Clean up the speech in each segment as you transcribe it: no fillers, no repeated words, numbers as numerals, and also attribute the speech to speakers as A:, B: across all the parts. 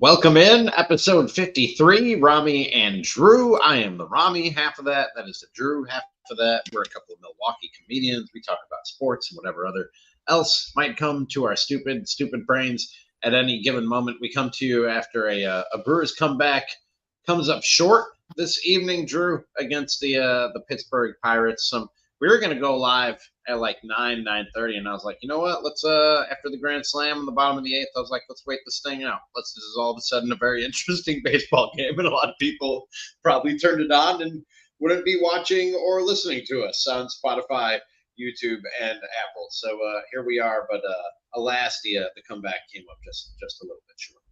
A: Welcome in, episode 53, Ramie and Drew. I am the Ramie half of that. That is the Drew half of that. We're a couple of Milwaukee comedians. We talk about sports and whatever other else might come to our stupid brains at any given moment. We come to you after a Brewers comeback comes up short this evening, Drew, against the Pittsburgh Pirates. We were going to go live at like 9:30, and I was like, you know what? Let's after the grand slam in the bottom of the eighth, I was like, let's wait this thing out. This is all of a sudden a very interesting baseball game, and a lot of people probably turned it on and wouldn't be watching or listening to us on Spotify, YouTube, and Apple. So here we are, but alas, the comeback came up just a little bit short.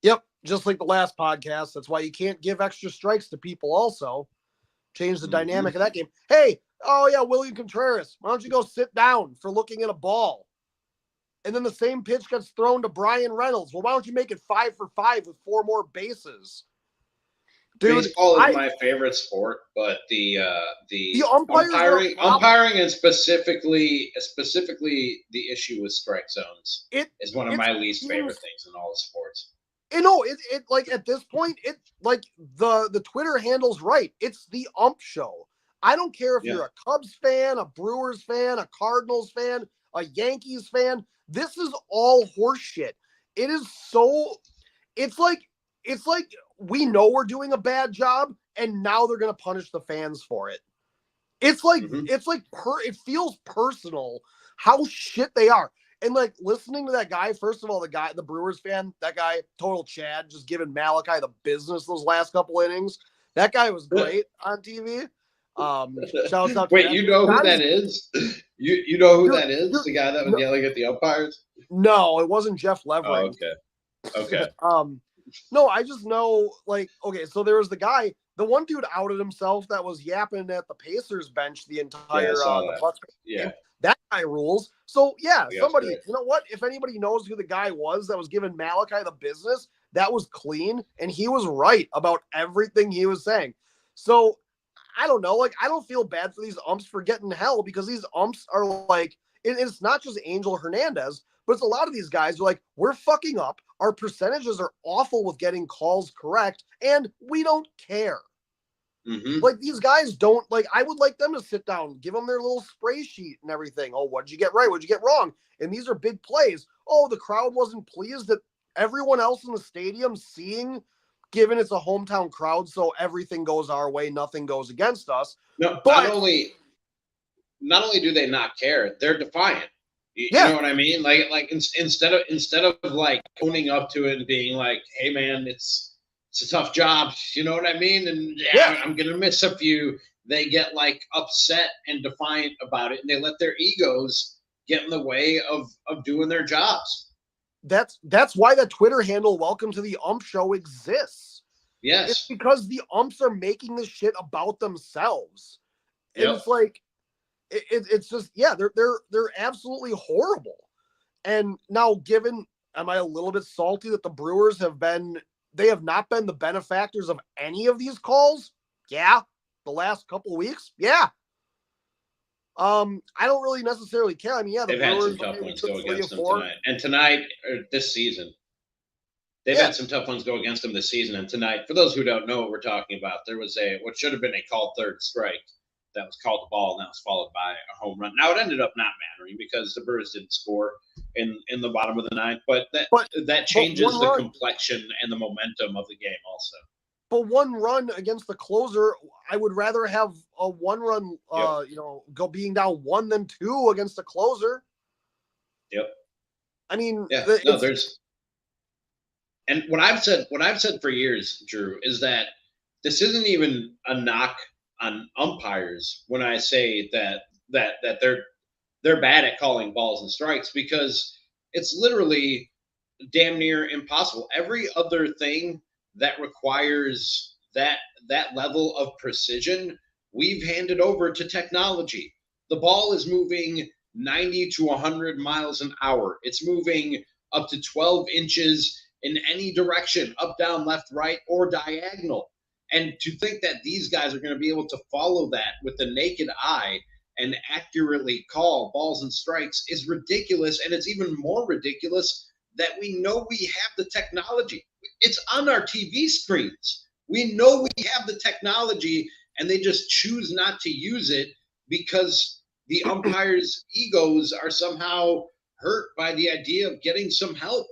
B: Yep, just like the last podcast. That's why you can't give extra strikes to people. Also, change the dynamic of that game. Hey. Oh, yeah, William Contreras. Why don't you go sit down for looking at a ball? And then the same pitch gets thrown to Brian Reynolds. Well, why don't you make it 5 for 5 with 4 more bases?
A: Dude, baseball is my favorite sport, but the umpiring and specifically the issue with strike zones is one of my least favorite things in all the sports.
B: You know, it like at this point, it like the Twitter handle's right. It's the ump show. I don't care if you're a Cubs fan, a Brewers fan, a Cardinals fan, a Yankees fan. This is all horseshit. It is so. It's like we know we're doing a bad job, and now they're gonna punish the fans for it. It's like it feels personal how shit they are. And like listening to that guy, first of all, the Brewers fan, that guy, total Chad, just giving Malachi the business those last couple innings. That guy was great on TV. Shouts out.
A: Wait, you know who that is? You know who that is? The guy that was yelling at the umpires?
B: No, it wasn't Jeff Levering.
A: Oh, okay.
B: No, I just know, like, okay, so there was the guy, the one dude outed himself that was yapping at the Pacers bench the entire game. That guy rules. So somebody, you know what? If anybody knows who the guy was that was giving Malachi the business, that was clean, and he was right about everything he was saying. So I don't know. Like, I don't feel bad for these umps for getting hell, because these umps are like, it's not just Angel Hernandez, but it's a lot of these guys are like, we're fucking up. Our percentages are awful with getting calls correct, and we don't care. Like, these guys don't, like, I would like them to sit down, give them their little spray sheet and everything. Oh, what'd you get right? What'd you get wrong? And these are big plays. Oh, the crowd wasn't pleased that everyone else in the stadium seeing, given it's a hometown crowd, so everything goes our way, nothing goes against us.
A: No, but not only do they not care, they're defiant. You know what I mean? Like instead of like owning up to it and being like, "Hey, man, it's a tough job," you know what I mean? And I'm gonna miss a few. They get like upset and defiant about it, and they let their egos get in the way of doing their jobs.
B: That's why the Twitter handle "Welcome to the Ump Show" exists.
A: Yes,
B: it's because the umps are making this shit about themselves, and it's like, it's just they're absolutely horrible. And now, am I a little bit salty that the Brewers have not been the benefactors of any of these calls? Yeah, the last couple of weeks, yeah. I don't really necessarily care. I mean, the
A: they've
B: Brewers
A: had some tough ones go against them tonight. And tonight, or this season, they've had some tough ones go against them this season. And tonight, for those who don't know what we're talking about, there was what should have been a called third strike that was called the ball, and that was followed by a home run. Now, it ended up not mattering because the Brewers didn't score in the bottom of the ninth, but that changes the complexion and the momentum of the game also.
B: But one run against the closer, I would rather have a one run, go being down 1 than 2 against the closer.
A: Yep.
B: I mean,
A: and what I've said for years, Drew, is that this isn't even a knock on umpires when I say that they're bad at calling balls and strikes, because it's literally damn near impossible. Every other thing that requires that level of precision, we've handed over to technology. The ball is moving 90 to 100 miles an hour. It's moving up to 12 inches in any direction, up, down, left, right, or diagonal. And to think that these guys are going to be able to follow that with the naked eye and accurately call balls and strikes is ridiculous. And it's even more ridiculous that we know we have the technology. It's on our TV screens. We know we have the technology, and they just choose not to use it because the umpires' egos are somehow hurt by the idea of getting some help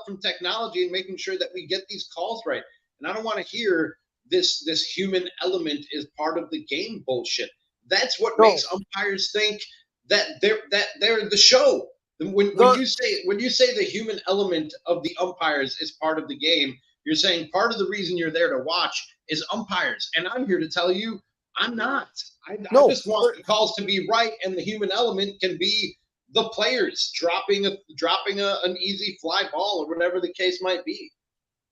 A: from technology and making sure that we get these calls right. And I don't want to hear this human element is part of the game bullshit. That's what makes umpires think that they're the show. When you say the human element of the umpires is part of the game, you're saying part of the reason you're there to watch is umpires. And I'm here to tell you, I'm not. I just want the calls to be right, and the human element can be the players dropping an easy fly ball or whatever the case might be.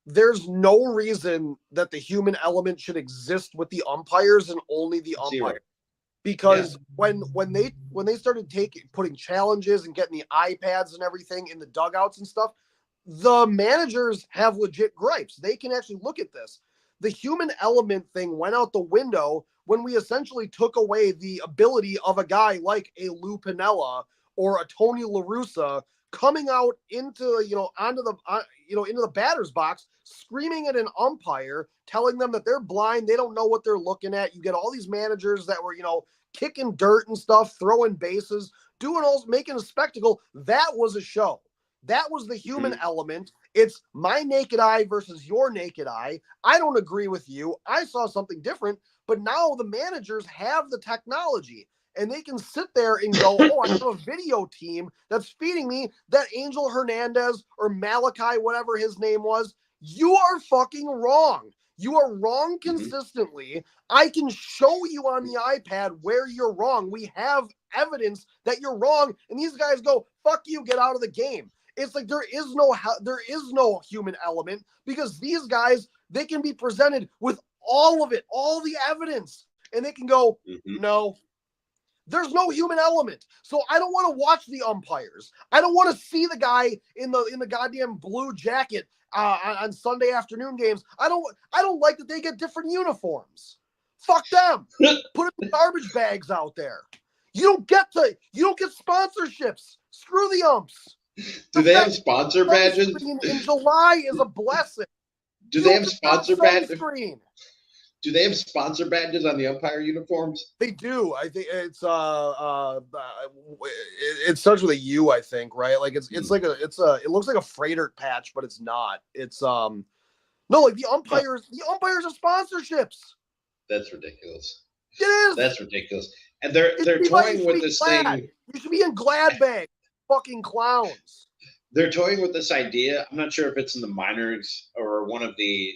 B: There's no reason that the human element should exist with the umpires and only the umpire. Because when they started putting challenges and getting the iPads and everything in the dugouts and stuff, the managers have legit gripes. They can actually look at this. The human element thing went out the window when we essentially took away the ability of a guy like a Lou Piniella or a Tony La Russa coming out into the batter's box, screaming at an umpire, telling them that they're blind, they don't know what they're looking at. You get all these managers that were, kicking dirt and stuff, throwing bases, making a spectacle. That was a show. That was the human element. It's my naked eye versus your naked eye. I don't agree with you. I saw something different, but now the managers have the technology and they can sit there and go, oh, I have a video team that's feeding me that Angel Hernandez or Malachi, whatever his name was. You are fucking wrong. You are wrong consistently. I can show you on the iPad where you're wrong. We have evidence that you're wrong. And these guys go, fuck you, get out of the game. It's like there is no human element because these guys, they can be presented with all of it, all the evidence. And they can go, no, there's no human element. So I don't want to watch the umpires. I don't want to see the guy in the goddamn blue jacket on Sunday afternoon games. I don't like that they get different uniforms. Fuck them. Put the garbage bags out there. You don't get sponsorships. Screw the umps.
A: Do they have sponsor badges?
B: In July is a blessing.
A: Do they have sponsor badges? Do they have sponsor badges on the umpire uniforms?
B: They do. I think it's it starts with a U, I think, right? Like it looks like a freighter patch, but it's not. It's no, like the umpires are sponsorships.
A: That's ridiculous.
B: It is.
A: That's ridiculous. And they're toying with this thing.
B: You should be in glad bag, fucking clowns.
A: They're toying with this idea. I'm not sure if it's in the minors or one of the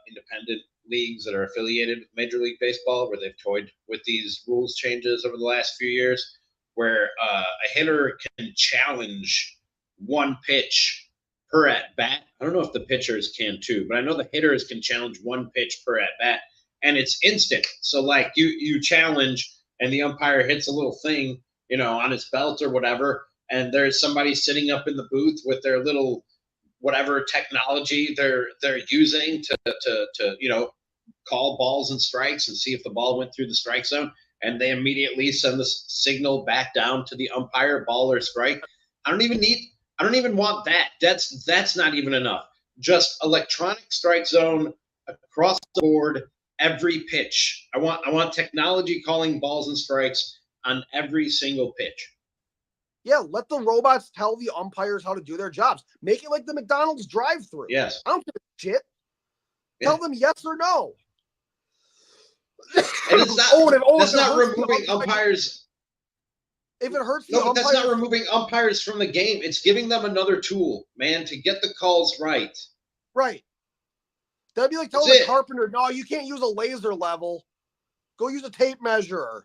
A: independent leagues that are affiliated with Major League Baseball, where they've toyed with these rules changes over the last few years, where a hitter can challenge one pitch per at bat. I don't know if the pitchers can too, but I know the hitters can challenge one pitch per at bat, and it's instant. So like you challenge, and the umpire hits a little thing, on his belt or whatever, and there's somebody sitting up in the booth with their little whatever technology they're using to call balls and strikes and see if the ball went through the strike zone, and they immediately send the signal back down to the umpire, ball or strike. I don't even want that. That's not even enough. Just electronic strike zone across the board, every pitch. I want technology calling balls and strikes on every single pitch.
B: Yeah, let the robots tell the umpires how to do their jobs. Make it like the McDonald's drive-thru.
A: Yes.
B: I don't give a shit. Yeah. Tell them yes or no.
A: And it's not, that's not removing umpires.
B: If it hurts the umpires.
A: That's not removing umpires from the game. It's giving them another tool, man, to get the calls right.
B: Right. That'd be like telling the carpenter, no, you can't use a laser level. Go use a tape measure.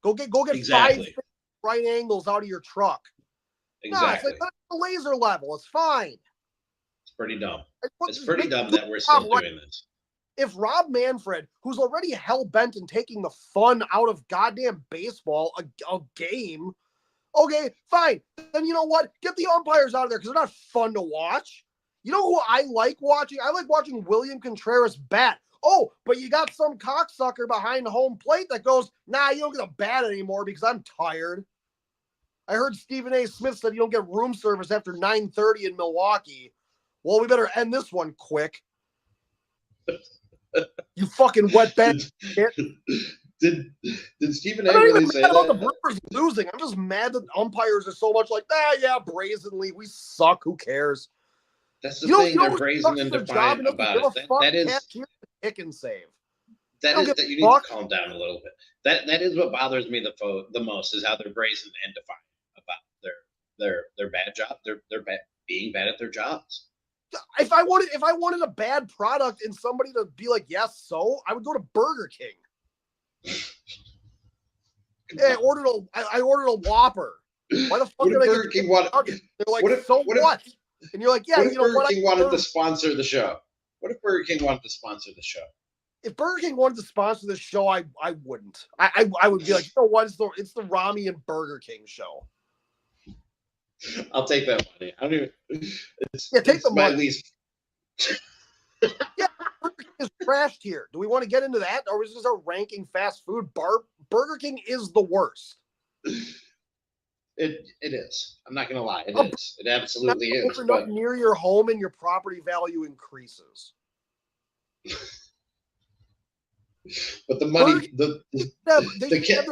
B: Go get
A: exactly.
B: 5 right angles out of your truck.
A: Exactly.
B: No, it's like a laser level. It's fine.
A: It's pretty dumb. It's pretty dumb that we're still doing this.
B: If Rob Manfred, who's already hell-bent in taking the fun out of goddamn baseball, a game, okay, fine. Then you know what? Get the umpires out of there because they're not fun to watch. You know who I like watching? I like watching William Contreras bat. Oh, but you got some cocksucker behind home plate that goes, nah, you don't get a bat anymore because I'm tired. I heard Stephen A. Smith said you don't get room service after 9:30 in Milwaukee. Well, we better end this one quick. You fucking wetbag.
A: Did Stephen A. really say that?
B: I'm not even mad about the Brewers losing. I'm just mad that umpires are so much like, yeah, brazenly. We suck. Who cares?
A: That's the thing. They're brazen and defiant about it. That is
B: kick and save.
A: That you need to calm down a little bit. That is what bothers me the most is how they're brazen and defiant about their bad job. They're being bad at their jobs.
B: If I wanted a bad product and somebody to be like, yes, so I would go to Burger King. Hey, I ordered a Whopper. Why the fuck did
A: Burger King want?
B: They're like, what? And you're like, yeah,
A: you know what? Burger King wanted to sponsor the show. What if Burger King wanted to sponsor the show?
B: If Burger King wanted to sponsor the show, I wouldn't. I would be like, you know what? It's the Ramie and Burger King show.
A: I'll take that money. I don't even.
B: Take the money.
A: Least.
B: Yeah, Burger King is trashed here. Do we want to get into that, or is this our ranking fast food? Burger King is the worst.
A: It is. I'm not gonna lie. It is. It absolutely is.
B: But near your home and your property value increases.
A: But the money, the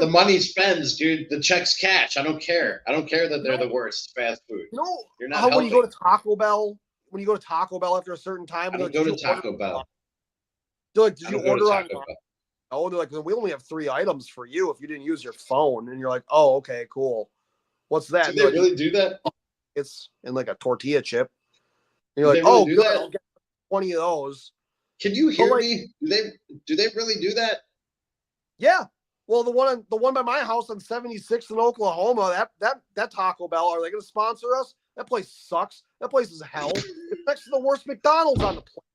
A: money spends, dude. The checks cash. I don't care. I don't care that they're the worst fast food.
B: You know,
A: you're not
B: when you go to Taco Bell, after a certain time,
A: I don't go to Taco Bell.
B: They're like, did you order on? Oh, they're like, we only have 3 items for you if you didn't use your phone. And you're like, oh, okay, cool. What's that?
A: Do they really do that?
B: It's in like a tortilla chip. And you're like, oh, good. I'll get 20 of those.
A: Can you hear me? Do they really do that?
B: Yeah. Well, the one by my house on 76th in Oklahoma, that Taco Bell, are they going to sponsor us? That place sucks. That place is hell. It's next to the worst McDonald's on the planet.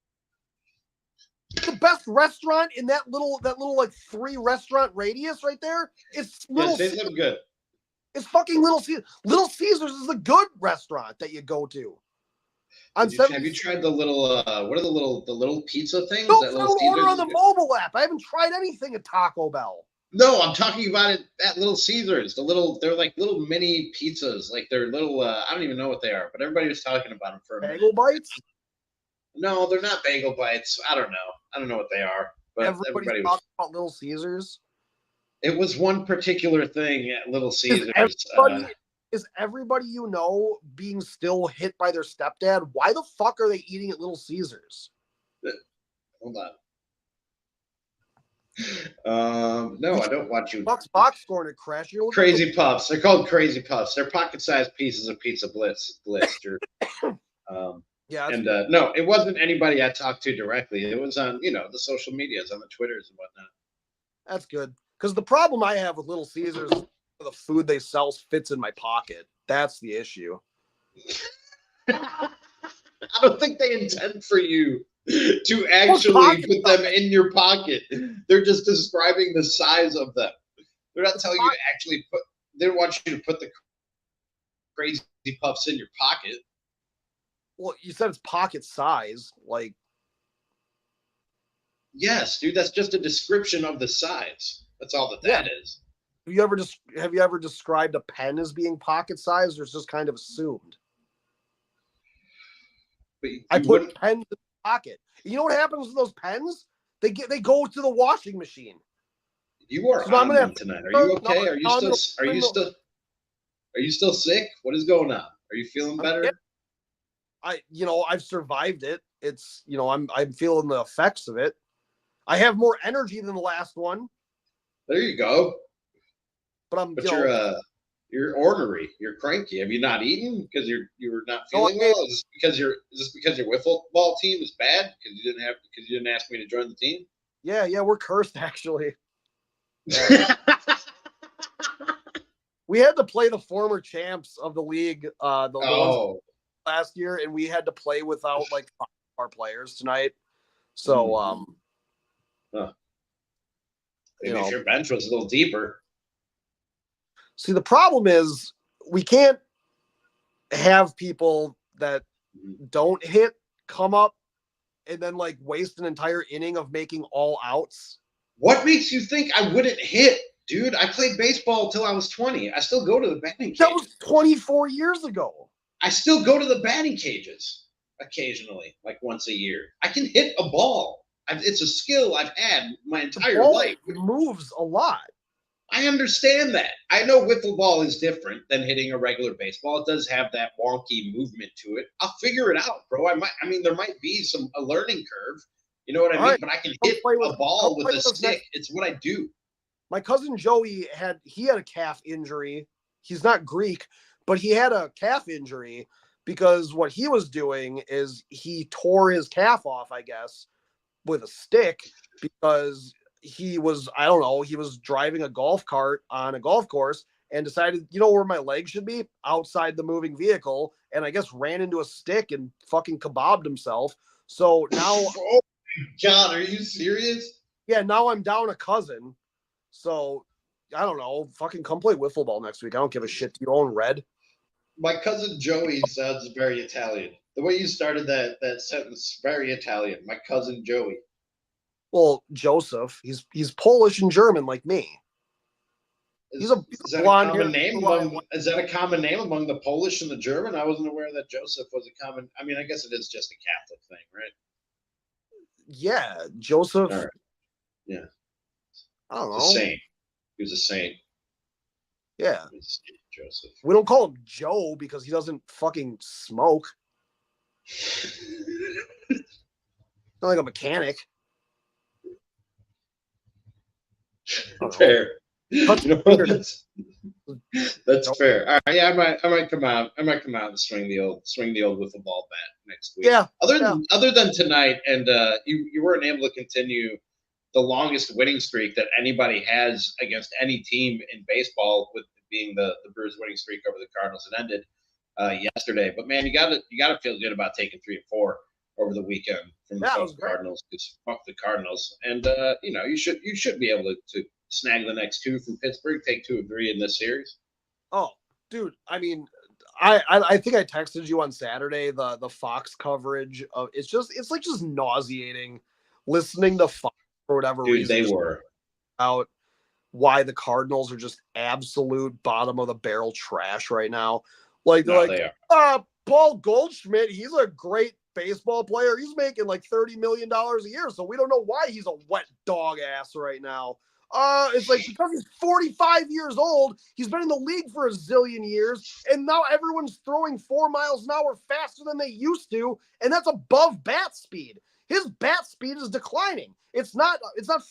B: The best restaurant in that little like 3 restaurant radius right there. It's Little
A: Caesars. They look good.
B: It's fucking Little Caesars. Little Caesars is a good restaurant that you go to.
A: Have you tried the little what are the little pizza things?
B: No, I don't order on the mobile app. I haven't tried anything at Taco Bell.
A: No, I'm talking about it at Little Caesars. They're like little mini pizzas. Like they're little I don't even know what they are, but everybody was talking about them for a minute.
B: Bagel bites?
A: No, they're not bagel bites. I don't know what they are. But everybody was talking
B: about Little Caesars.
A: It was one particular thing at Little Caesars.
B: Is everybody you know being still hit by their stepdad? Why the fuck are they eating at Little Caesars?
A: Hold on. No, I don't want you.
B: Box scoring a crash.
A: Crazy Puffs. They're called Crazy Puffs. They're pocket-sized pieces of pizza bliss.
B: Yeah.
A: And no, it wasn't anybody I talked to directly. It was on, the social medias, on the Twitters and whatnot.
B: That's good. Because the problem I have with Little Caesars is the food they sell fits in my pocket. That's the issue.
A: I don't think they intend for you to actually put them in your pocket. They're just describing the size of them. They're not telling you to actually they don't want you to put the Crazy Puffs in your pocket.
B: Well, you said it's pocket size. Like,
A: yes, dude, that's just a description of the size. That's all that is.
B: Have you ever described a pen as being pocket sized, or it's just kind of assumed? I put pens in the pocket. You know what happens with those pens? They go to the washing machine.
A: You are on them tonight. Are you okay? Are you still sick? What is going on? Are you feeling better?
B: I've survived it. It's I'm feeling the effects of it. I have more energy than the last one.
A: There you go.
B: But
A: you're ornery. You're cranky. Have you not eaten because you're not feeling well? Is this because your wiffle ball team is bad because you didn't ask me to join the team?
B: Yeah, we're cursed actually. Yeah. We had to play the former champs of the league, the ones last year, and we had to play without like our players tonight. So
A: maybe if your bench was a little deeper.
B: See, the problem is we can't have people that don't hit come up and then like waste an entire inning of making all outs.
A: What makes you think I wouldn't hit, dude? I played baseball until I was 20. I still go to the batting cages.
B: That was 24 years ago.
A: I still go to the batting cages. occasionally, like once a year. I can hit a ball. It's a skill I've had my entire life.
B: It moves a lot.
A: I understand that. I know wiffle ball is different than hitting a regular baseball. It does have that wonky movement to it. I'll figure it out, bro. There might be a learning curve. You know what I mean? Right. But I can hit a ball with a stick. It's what I do.
B: My cousin Joey had a calf injury. He's not Greek, but he had a calf injury because what he was doing is he tore his calf off, I guess, with a stick because he was driving a golf cart on a golf course and decided, you know where my leg should be? Outside the moving vehicle. And I guess ran into a stick and fucking kebabbed himself. So now...
A: Oh, God, are you serious?
B: Yeah, now I'm down a cousin. So, I don't know. Fucking come play wiffle ball next week. I don't give a shit. Do you own red?
A: My cousin Joey sounds very Italian. The way you started that sentence, very Italian. My cousin Joey.
B: Well, Joseph, he's Polish and German like me.
A: Is that a common name among the Polish and the German? I wasn't aware that Joseph was a common. I mean, I guess it is just a Catholic thing, right?
B: Yeah, Joseph.
A: Right. Yeah.
B: I don't know.
A: A saint. He was a saint.
B: Yeah.
A: Joseph.
B: We don't call him Joe because he doesn't fucking smoke. Not like a mechanic.
A: Fair. That's fair. All right, yeah, I might come out and swing the old wiffle ball bat next week.
B: Yeah.
A: Other than tonight, and you weren't able to continue the longest winning streak that anybody has against any team in baseball, with being the Brewers winning streak over the Cardinals. It ended yesterday, but man, you gotta feel good about taking 3 and 4 over the weekend from the Cardinals. Because fuck the Cardinals, and you should be able to snag the next 2 from Pittsburgh, take 2 of 3 in this series.
B: Oh, dude, I mean, I think I texted you on Saturday the Fox coverage of it's like just nauseating listening to Fox for whatever reason.
A: They were
B: out why the Cardinals are just absolute bottom of the barrel trash right now. Like they're Paul Goldschmidt, he's a great baseball player. He's making like $30 million a year, so we don't know why he's a wet dog ass right now. It's like because he's 45 years old, he's been in the league for a zillion years, and now everyone's throwing 4 miles an hour faster than they used to, and that's above bat speed. His bat speed is declining. It's not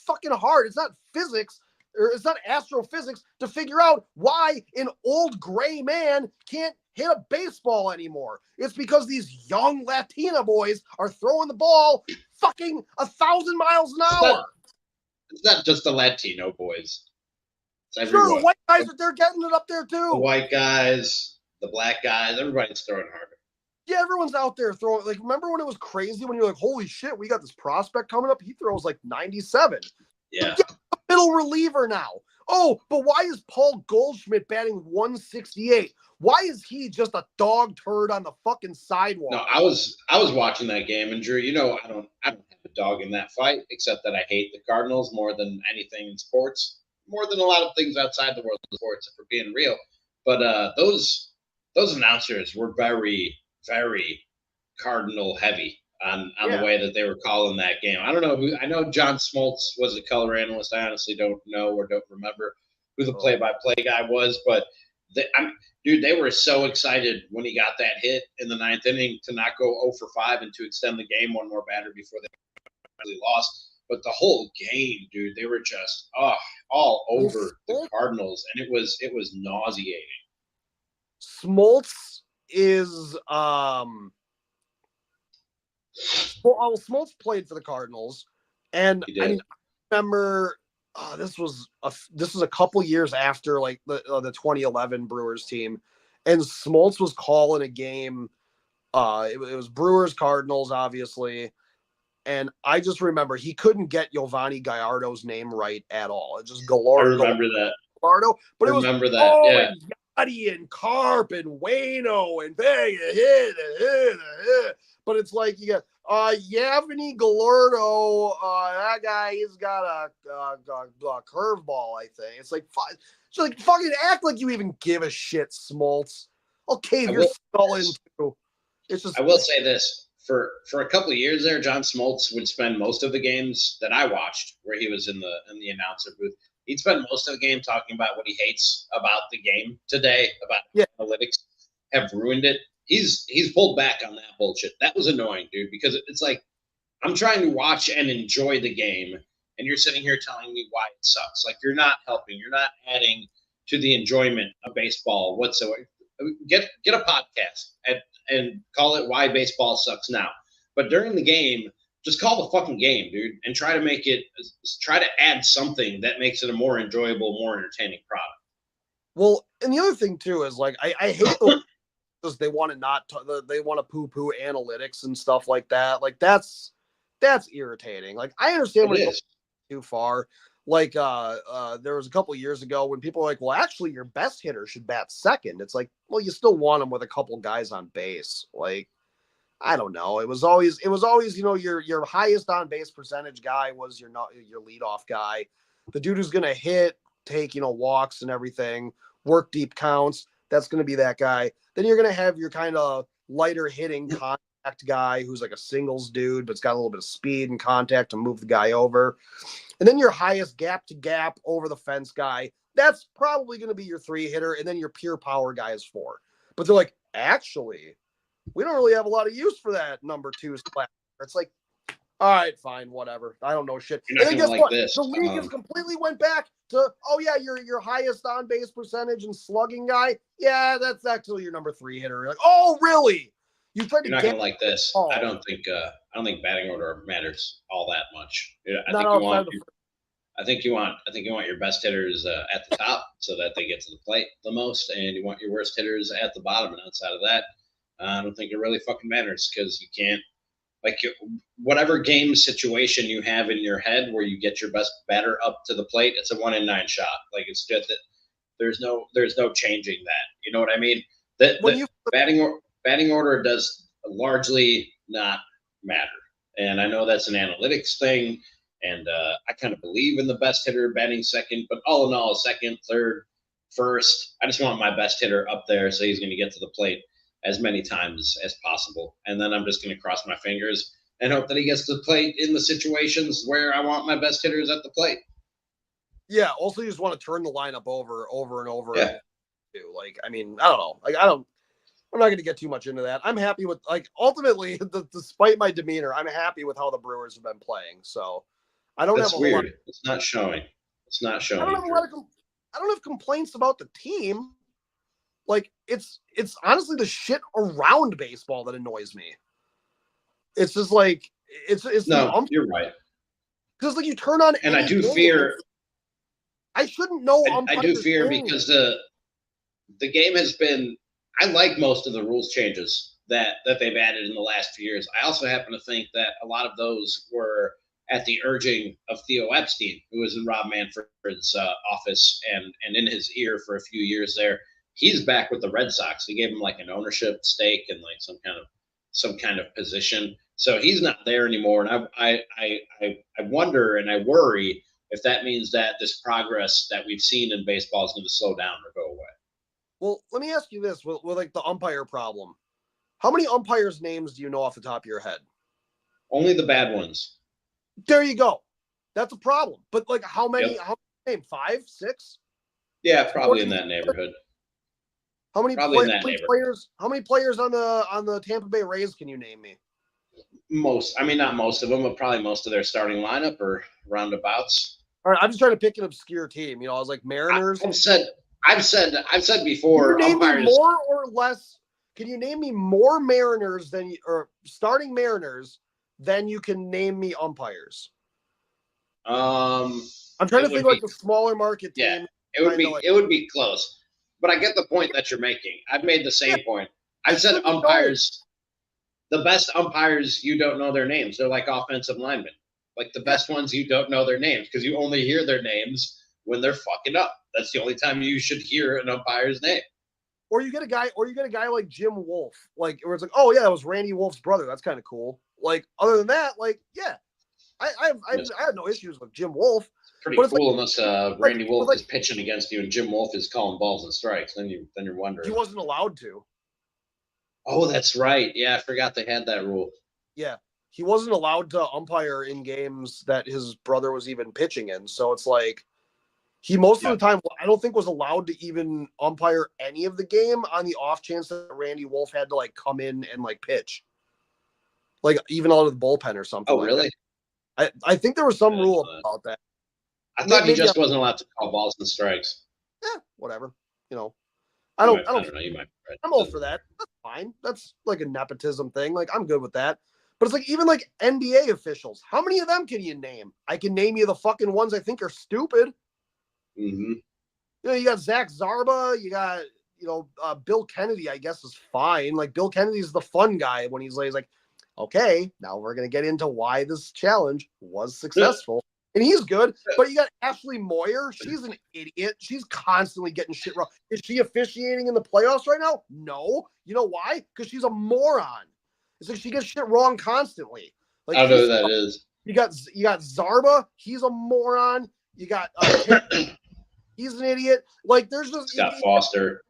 B: fucking hard. It's not physics, or it's not astrophysics to figure out why an old gray man can't hit a baseball anymore. It's because these young Latina boys are throwing the ball fucking 1,000 miles an hour.
A: It's not just the Latino boys.
B: Sure, the white guys they're getting it up there too.
A: The white guys, the black guys, everybody's throwing harder.
B: Yeah, everyone's out there throwing. Like, remember when it was crazy when you're like, holy shit, we got this prospect coming up? He throws like 97.
A: Yeah.
B: A middle reliever now. Oh, but why is Paul Goldschmidt batting 168? Why is he just a dog turd on the fucking sidewalk?
A: No, I was watching that game, and Drew, I don't have a dog in that fight, except that I hate the Cardinals more than anything in sports, more than a lot of things outside the world of sports, if we're being real. But those announcers were very, very Cardinal heavy on the way that they were calling that game. I don't know who. I know John Smoltz was the color analyst. I honestly don't know or don't remember who the play-by-play guy was, but they were so excited when he got that hit in the 9th inning to not go 0 for 5 and to extend the game one more batter before they really lost. But the whole game, dude, they were just all over the Cardinals, and it was nauseating.
B: Smoltz is Smoltz played for the Cardinals, and I mean, I remember this was a couple years after like the 2011 Brewers team, and Smoltz was calling a game. It was Brewers Cardinals, obviously, and I just remember he couldn't get Giovanni Gallardo's name right at all. It just Gallardo.
A: I remember that.
B: Gallardo, but it was
A: that. Yeah.
B: And Carp and Waino and but it's like you got Yavini Gallardo. That guy, he's got a curveball. I think it's like fucking act like you even give a shit, Smoltz. I'll cave your skull in too. It's just.
A: I will say this for a couple of years there, John Smoltz would spend most of the games that I watched where he was in the announcer booth. He'd spend most of the game talking about what he hates about the game today, about analytics have ruined it. He's pulled back on that bullshit. That was annoying, dude, because it's like I'm trying to watch and enjoy the game, and you're sitting here telling me why it sucks. Like, you're not helping. You're not adding to the enjoyment of baseball whatsoever. Get a podcast and call it Why Baseball Sucks Now. But during the game, just call the fucking game, dude, and try to add something that makes it a more enjoyable, more entertaining product.
B: Well, and the other thing too is like I hate because they want to they want to poo-poo analytics and stuff like that. Like that's irritating. Like I understand when it goes too far. Like there was a couple of years ago when people were like, well, actually your best hitter should bat second. It's like, well, you still want them with a couple guys on base. Like, I don't know. It was always, you know, your highest on base percentage guy was your leadoff guy. The dude who's going to hit, take, you know, walks and everything, work deep counts. That's going to be that guy. Then you're going to have your kind of lighter hitting contact guy who's like a singles dude, but it's got a little bit of speed and contact to move the guy over. And then your highest gap to gap over the fence guy, that's probably going to be your 3 hitter. And then your pure power guy is 4. But they're like, actually, we don't really have a lot of use for that number 2 spot. It's like, all right, fine, whatever. I don't know shit.
A: And then guess
B: what? The league has completely went back to, oh yeah, your highest on base percentage and slugging guy. Yeah, that's actually your number 3 hitter. You're like, oh really?
A: You're not gonna like this. I don't think batting order matters all that much. I think you want your best hitters at the top so that they get to the plate the most, and you want your worst hitters at the bottom. And outside of that, I don't think it really fucking matters because you can't, like, whatever game situation you have in your head where you get your best batter up to the plate, it's a 1 in 9 shot. Like, it's just that there's no changing that. You know what I mean? Batting order does largely not matter. And I know that's an analytics thing, and I kind of believe in the best hitter batting second, but all in all, second, third, first, I just want my best hitter up there so he's going to get to the plate as many times as possible. And then I'm just going to cross my fingers and hope that he gets to the plate in the situations where I want my best hitters at the plate.
B: Yeah, also you just want to turn the lineup over and over.
A: Yeah.
B: Like, I mean, I don't know. Like, I'm not going to get too much into that. I'm happy with, like, ultimately, despite my demeanor, I'm happy with how the Brewers have been playing. So I don't have a
A: weird.
B: lot of,
A: it's not showing. I
B: don't have complaints about the team. Like, it's honestly the shit around baseball that annoys me. It's just like it's
A: no, you're right.
B: Because like you turn on,
A: and I do fear.
B: I shouldn't know.
A: I do fear because the game has been. I like most of the rules changes that they've added in the last few years. I also happen to think that a lot of those were at the urging of Theo Epstein, who was in Rob Manfred's office and in his ear for a few years there. He's back with the Red Sox. He gave him like an ownership stake and like some kind of position. So he's not there anymore. And I wonder and I worry if that means that this progress that we've seen in baseball is going to slow down or go away.
B: Well, let me ask you this with like the umpire problem. How many umpires' names do you know off the top of your head?
A: Only the bad ones.
B: There you go. That's a problem. But like how many? Yep. How many name? 5, 6?
A: Yeah, probably in that neighborhood.
B: How many players? How many players on the Tampa Bay Rays can you name me?
A: Most. I mean, not most of them, but probably most of their starting lineup or roundabouts.
B: All right, I'm just trying to pick an obscure team. You know, I was like Mariners.
A: I've said before.
B: Can you name me more or less? Can you name me more Mariners or starting Mariners than you can name me umpires? I'm trying to think like the smaller market team.
A: Yeah, it would be close. But I get the point that you're making. I've made the same point. I've said umpires, the best umpires, you don't know their names. They're like offensive linemen. Like the best ones, you don't know their names because you only hear their names when they're fucking up. That's the only time you should hear an umpire's name.
B: Or you get a guy like Jim Wolf, like where it's like, oh yeah, that was Randy Wolf's brother. That's kind of cool. Like other than that, like yeah, I had no issues with Jim Wolf.
A: Pretty cool unless Randy Wolf is pitching against you and Jim Wolf is calling balls and strikes. Then you're wondering.
B: He wasn't allowed to.
A: Oh, that's right. Yeah, I forgot they had that rule.
B: Yeah. He wasn't allowed to umpire in games that his brother was even pitching in. So it's like he most of the time, I don't think was allowed to even umpire any of the game on the off chance that Randy Wolf had to like come in and like pitch, like even out of the bullpen or something.
A: Oh, really?
B: That. I think there was some rule about that.
A: I thought he just wasn't allowed to call balls and strikes.
B: Yeah, whatever.
A: I don't know. You might be right.
B: I'm all for that. That's fine. That's like a nepotism thing. Like I'm good with that. But it's like even like NBA officials. How many of them can you name? I can name you the fucking ones I think are stupid.
A: Mm-hmm.
B: You got Zach Zarba. You got Bill Kennedy. I guess is fine. Like Bill Kennedy's the fun guy when he's like, okay, now we're gonna get into why this challenge was successful. And he's good, but you got Ashley Moyer. She's an idiot. She's constantly getting shit wrong. Is she officiating in the playoffs right now? No. You know why? Because she's a moron. It's like she gets shit wrong constantly. Like,
A: I don't know who that is.
B: You got Zarba. He's a moron. You got he's an idiot. Like there's just
A: Scott Foster.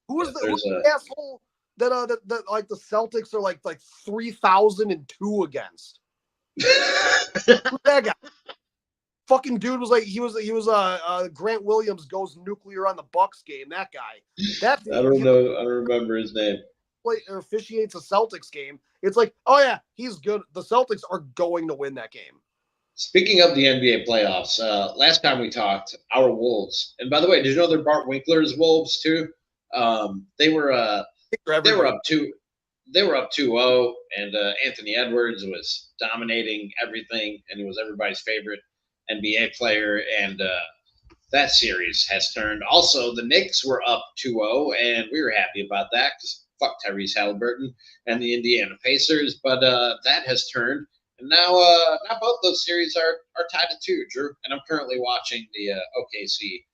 B: Who's the asshole that like the Celtics are like 3,002 against? That guy. Fucking dude was like he was Grant Williams goes nuclear on the Bucks game. That guy. That dude,
A: I don't know. I don't remember his name.
B: Or officiates a Celtics game. It's like, oh yeah, he's good. The Celtics are going to win that game.
A: Speaking of the NBA playoffs, last time we talked, our Wolves. And by the way, did you know they're Bart Winkler's Wolves too? They were up 2-0, and Anthony Edwards was dominating everything, and he was everybody's favorite NBA player, and that series has turned. Also, the Knicks were up 2-0, and we were happy about that because fuck Tyrese Halliburton and the Indiana Pacers, but that has turned. And now both those series are tied at 2, Drew, and I'm currently watching the OKC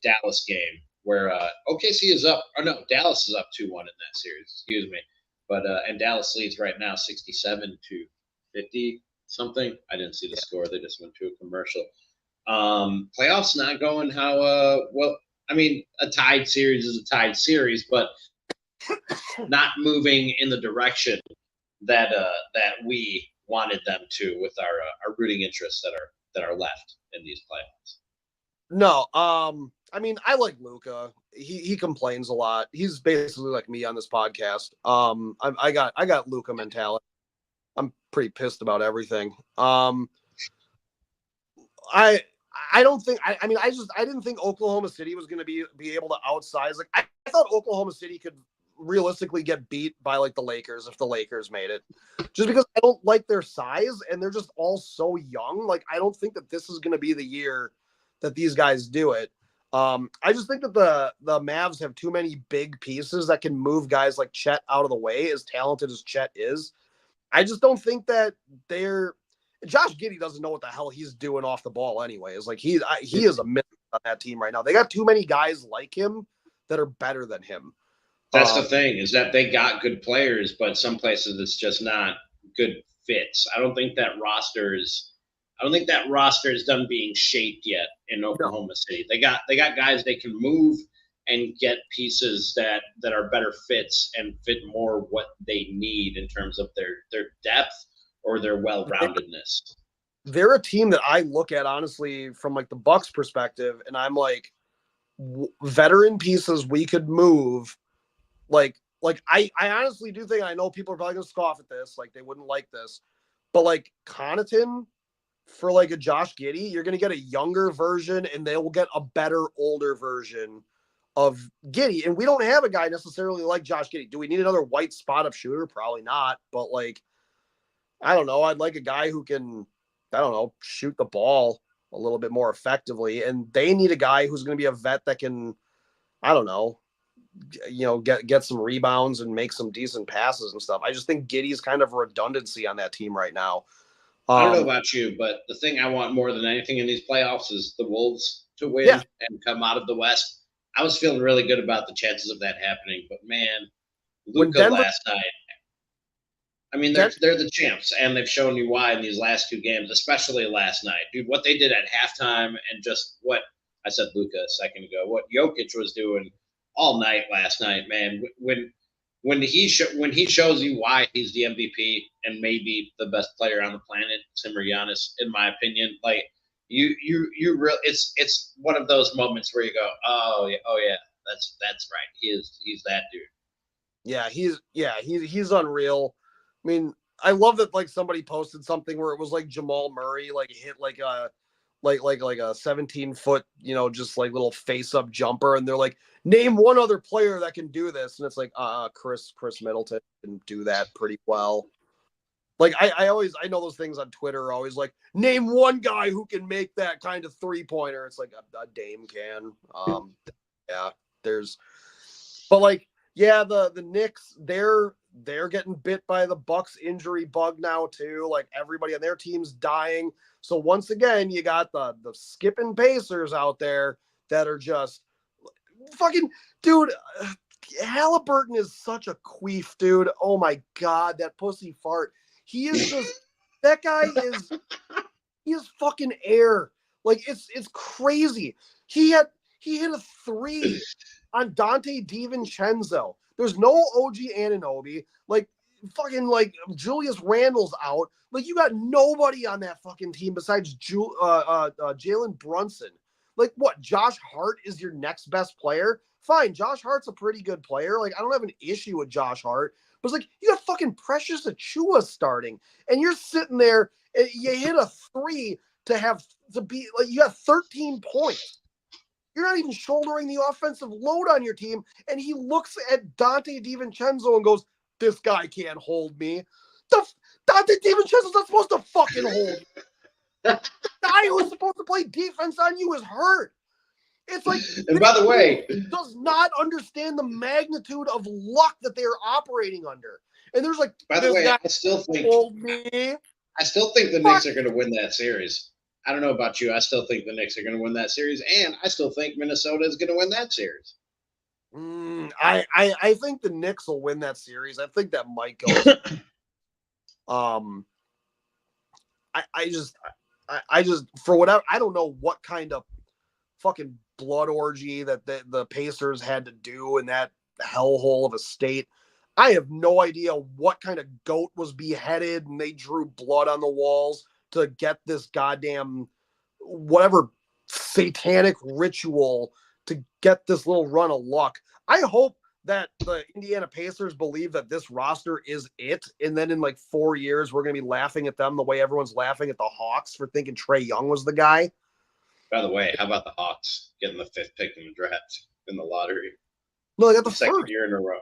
A: Dallas game where OKC is up, or no, Dallas is up 2-1 in that series, excuse me. But and Dallas leads right now 67-50 something. I didn't see the score. They just went to a commercial. Playoffs not going how well. I mean, a tied series is a tied series, but not moving in the direction that we wanted them to with our rooting interests that are left in these playoffs.
B: No, I mean, I like Luka. He complains a lot. He's basically like me on this podcast. I got Luka mentality. I'm pretty pissed about everything. I don't think I didn't think Oklahoma City was going to be able to outsize. Like I thought Oklahoma City could realistically get beat by like the Lakers if the Lakers made it. Just because I don't like their size and they're just all so young. Like I don't think that this is going to be the year that these guys do it. I just think that the Mavs have too many big pieces that can move guys like Chet out of the way, as talented as Chet is. I just don't think that Josh Giddey doesn't know what the hell he's doing off the ball anyways. Like he is a myth on that team right now. They got too many guys like him that are better than him.
A: That's the thing, is that they got good players, but some places it's just not good fits. I don't think that roster is done being shaped yet in Oklahoma City. They got guys they can move and get pieces that are better fits and fit more what they need in terms of their depth or their well-roundedness.
B: They're a team that I look at honestly from like the Bucks perspective, and I'm like, veteran pieces we could move. Like I honestly do think, I know people are probably gonna scoff at this, like they wouldn't like this, but like Connaughton for like a Josh Giddey, you're gonna get a younger version, and they will get a better older version of Giddey. And we don't have a guy necessarily like Josh Giddey. Do we need another white spot up shooter? Probably not. But like, I don't know. I'd like a guy who can, I don't know, shoot the ball a little bit more effectively. And they need a guy who's going to be a vet that can, I don't know, get some rebounds and make some decent passes and stuff. I just think Giddey's kind of a redundancy on that team right now.
A: I don't know about you, but the thing I want more than anything in these playoffs is the Wolves to win and come out of the West. I was feeling really good about the chances of that happening, but man, Luka last night. I mean, they're the champs, and they've shown you why in these last 2 games, especially last night. Dude, what they did at halftime and just what I said Luka a second ago, what Jokic was doing all night last night, man. When when he shows you why he's the MVP and maybe the best player on the planet, him or Giannis, in my opinion, like you really, it's one of those moments where you go, oh yeah, that's right. He's that dude.
B: Yeah, he's unreal. I mean, I love that like somebody posted something where it was like Jamal Murray like hit like a 17-foot, just like little face-up jumper, and they're like, name one other player that can do this, and it's like Chris Middleton can do that pretty well. Like I know those things on Twitter are always like, name one guy who can make that kind of 3-pointer. It's like a Dame can. Yeah, but like, yeah, the Knicks, they're getting bit by the Bucks injury bug now too. Like everybody on their team's dying. So once again, you got the skipping Pacers out there that are just fucking, dude. Halliburton is such a queef, dude. Oh my God, that pussy fart. He is just, that guy he is fucking air. Like it's crazy. He hit a 3 on Dante DiVincenzo. There's no OG Anunoby. Like fucking like Julius Randle's out. Like you got nobody on that fucking team besides Jalen Brunson. Like what? Josh Hart is your next best player? Fine, Josh Hart's a pretty good player. Like I don't have an issue with Josh Hart. But it's like you got fucking Precious Achiuwa starting, and you're sitting there and you hit a 3 to be like you have 13 points. You're not even shouldering the offensive load on your team. And he looks at Dante DiVincenzo and goes, this guy can't hold me. Dante DiVincenzo's not supposed to fucking hold you. The guy who's supposed to play defense on you is hurt. It's like,
A: and by the way,
B: does not understand the magnitude of luck that they are operating under. And there's like,
A: by the way, I still think the Knicks are going to win that series. I don't know about you. I still think the Knicks are going to win that series, and I still think Minnesota is going to win that series.
B: I think the Knicks will win that series. I think that might go. I just for whatever, I don't know what kind of fucking blood orgy that the Pacers had to do in that hellhole of a state. I have no idea what kind of goat was beheaded and they drew blood on the walls to get this goddamn whatever satanic ritual to get this little run of luck. I hope that the Indiana Pacers believe that this roster is it. And then in like 4 years, we're going to be laughing at them the way everyone's laughing at the Hawks for thinking Trae Young was the guy.
A: By the way, how about the Hawks getting the 5th pick in the draft in the lottery?
B: No, they got the
A: second year in a row.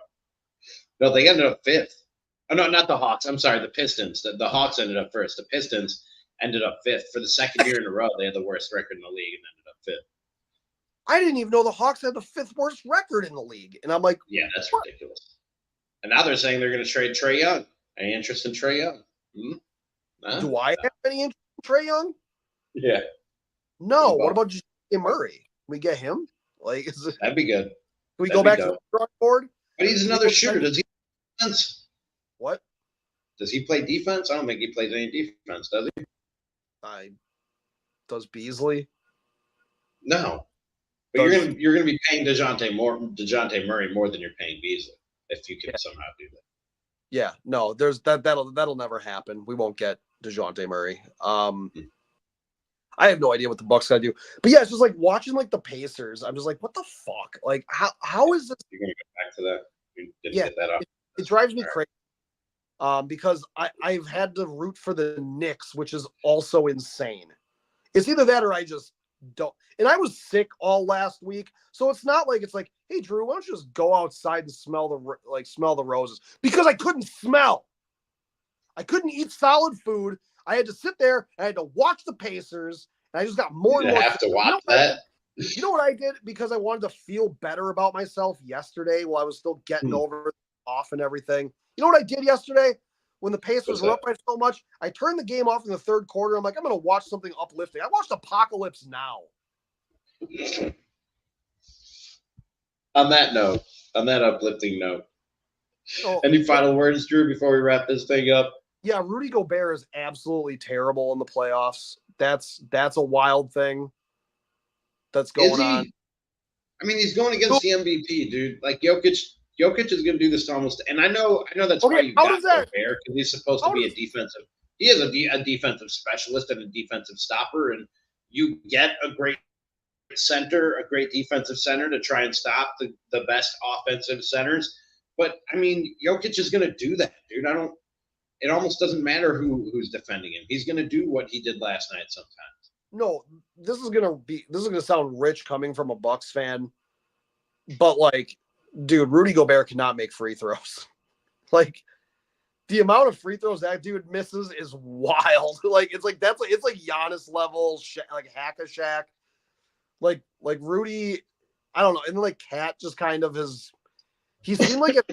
A: No, they ended up 5th. Oh, no, not the Hawks. I'm sorry, the Pistons. The Hawks ended up 1st. The Pistons ended up 5th. For the second year in a row, they had the worst record in the league and ended up 5th.
B: I didn't even know the Hawks had the 5th worst record in the league. And I'm like,
A: yeah, that's what? Ridiculous. And now they're saying they're going to trade Trae Young. Any interest in Trae Young?
B: No? Do I have any interest in Trae Young?
A: Yeah.
B: No. What about just Murray? Can we get him? Like,
A: that'd be good.
B: Can we go back to the drawing board?
A: But he's another shooter. Does he play defense?
B: What?
A: Does he play defense? I don't think he plays any defense, does he?
B: Does Beasley?
A: No. But you're gonna be paying DeJounte Murray more than you're paying Beasley if you can somehow do that.
B: Yeah, no, that'll never happen. We won't get DeJounte Murray. I have no idea what the Bucks gotta do. But yeah, it's just like watching like the Pacers. I'm just like, what the fuck? Like how is this?
A: You're gonna go back to that? You didn't get that off.
B: It drives me crazy. Because I've had to root for the Knicks, which is also insane. It's either that or I just don't. And I was sick all last week, so it's not like it's like, hey Drew, why don't you just go outside and smell the roses? Because I couldn't smell. I couldn't eat solid food. I had to sit there and I had to watch the Pacers, and I just got more and more.
A: You have to watch that.
B: You know what I did? Because I wanted to feel better about myself yesterday while I was still getting over off and everything. You know what I did yesterday? When the Pacers were up by so much, I turned the game off in the third quarter. I'm like, I'm going to watch something uplifting. I watched Apocalypse Now.
A: On that uplifting note, any final words, Drew, before we wrap this thing up?
B: Yeah, Rudy Gobert is absolutely terrible in the playoffs. That's a wild thing that's going on.
A: I mean, he's going against the MVP, dude. Like Jokic Jokic is going to do this to almost, and I know that's why you got Gobert, because he's supposed to be a defensive. He is a defensive specialist and a defensive stopper, and you get a great center, a great defensive center to try and stop the best offensive centers. But I mean, Jokic is going to do that, dude. It almost doesn't matter who's defending him. He's going to do what he did last night sometimes.
B: No, this is going to sound rich coming from a Bucks fan, but like, dude, Rudy Gobert cannot make free throws. Like, the amount of free throws that dude misses is wild. Like, it's like Giannis level, like hack-a-shack. Like Rudy, I don't know. And then like Cat just kind of he seemed like it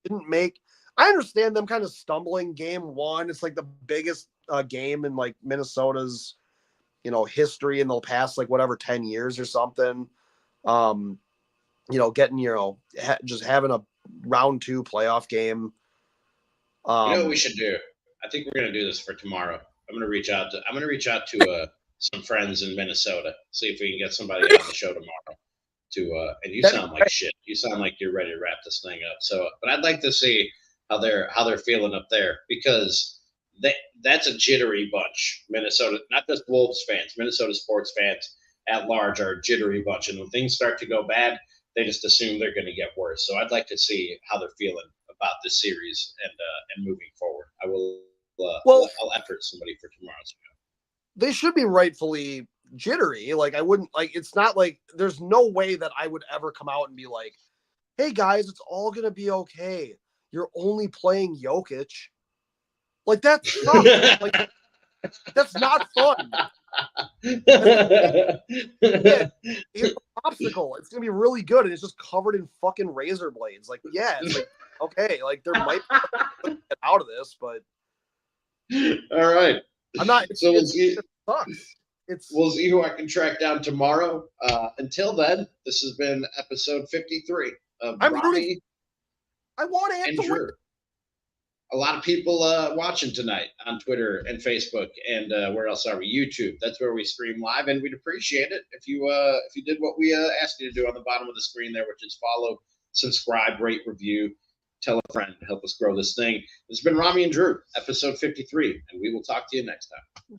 B: didn't make. I understand them kind of stumbling game one. It's like the biggest game in like Minnesota's, history in the past, like whatever, 10 years or something. Getting, just having a round 2 playoff game.
A: You know what we should do? I think we're going to do this for tomorrow. I'm going to reach out to some friends in Minnesota, see if we can get somebody on the show tomorrow. And you sound like shit. You sound like you're ready to wrap this thing up. So, but I'd like to see how they're feeling up there, because that's a jittery bunch. Minnesota, not just Wolves fans, Minnesota sports fans at large are a jittery bunch, and when things start to go bad, they just assume they're going to get worse. So I'd like to see how they're feeling about this series and moving forward. I will. I'll effort somebody for tomorrow's show.
B: They should be rightfully jittery. Like, I wouldn't like. It's not like there's no way that I would ever come out and be like, "Hey guys, it's all gonna be okay. You're only playing Jokic." Like, that sucks. Like, that's not fun. It's an obstacle. It's gonna be really good, and it's just covered in fucking razor blades. Like, yeah, it's like, okay, like there might be get out of this, but
A: all right.
B: I'm not.
A: So we'll see.
B: It sucks.
A: We'll see who I can track down tomorrow. Until then, this has been episode 53 of Ramie.
B: I want to
A: Drew. A lot of people watching tonight on Twitter and Facebook, and where else are we? YouTube. That's where we stream live, and we'd appreciate it if you did what we asked you to do on the bottom of the screen there, which is follow, subscribe, rate, review, tell a friend to help us grow this thing. This has been Ramie and Drew, episode 53, and we will talk to you next time.